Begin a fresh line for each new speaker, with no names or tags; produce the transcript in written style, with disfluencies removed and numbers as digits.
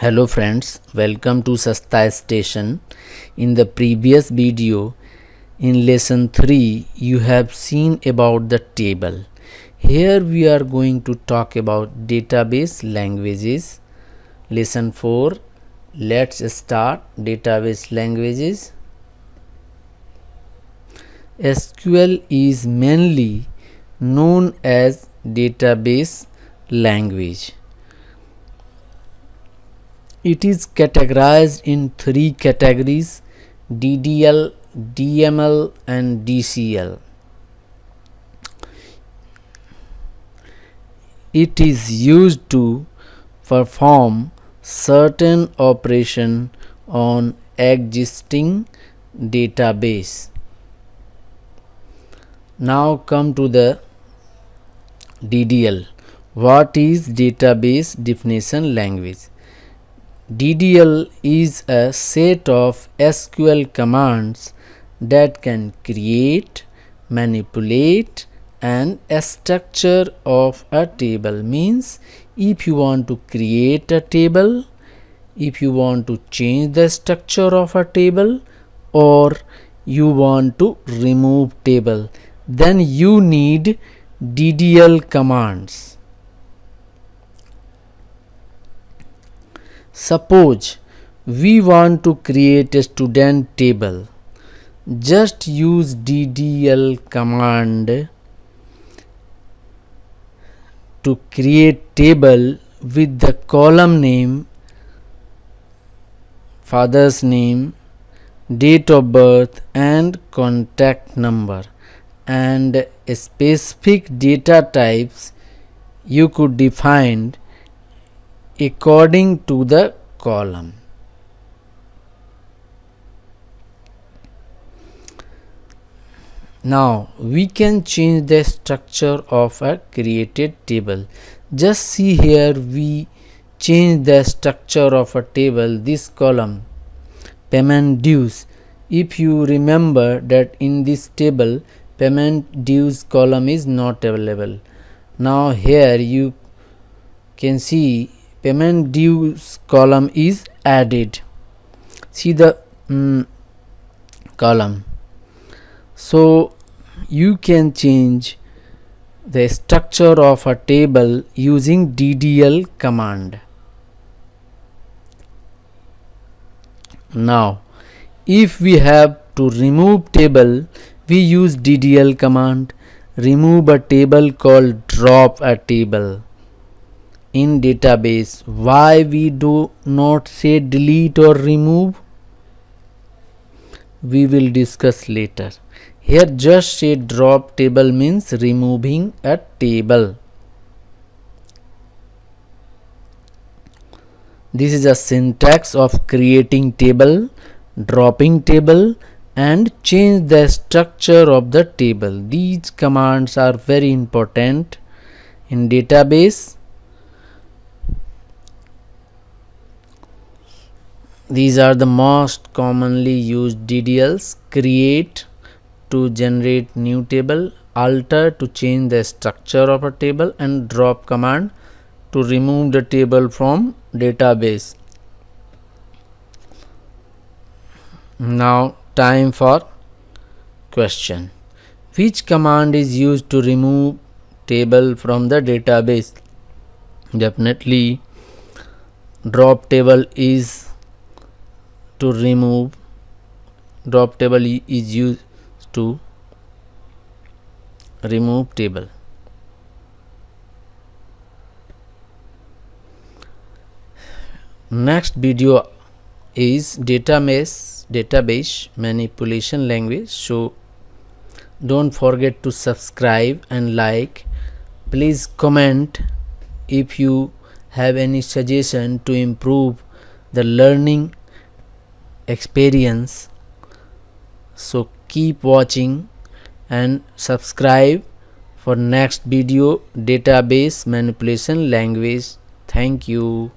Hello friends, welcome to Sasta Station. In the previous video, in lesson 3, you have seen about the table. Here we are going to talk about database languages. Lesson 4, let's start database languages. SQL is mainly known as database language. It is categorized in 3 categories: DDL, DML and DCL. It is used to perform certain operation on existing database. Now come to the DDL. What is database definition language? DDL is a set of SQL commands that can create, manipulate and a structure of a table. Means if you want to create a table, if you want to change the structure of a table, or you want to remove table, then you need DDL commands. Suppose we want to create a student table. Just use DDL command to create table with the column name, father's name, date of birth and contact number, and specific data types you could define according to the column. Now we can change the structure of a created table. Just see here, we change the structure of a table. This column, payment dues, if you remember that in this table payment dues column is not available. Now here you can see payment dues column is added. See the column. So you can change the structure of a table using DDL command. Now if we have to remove table, we use DDL command. Remove a table called drop a table. In database, why we do not say delete or remove? We will discuss later. Here just say drop table means removing a table. This is a syntax of creating table, dropping table and change the structure of the table. These commands are very important in database. These are the most commonly used DDLs: create to generate new table, alter to change the structure of a table, and drop command to remove the table from database. Now time for question. Which command is used to remove table from the database? Definitely drop table is to remove. Drop table is used to remove table. Next video is database manipulation language. So don't forget to subscribe and like. Please comment if you have any suggestion to improve the learning experience. So keep watching and subscribe for next video, database manipulation language. Thank you.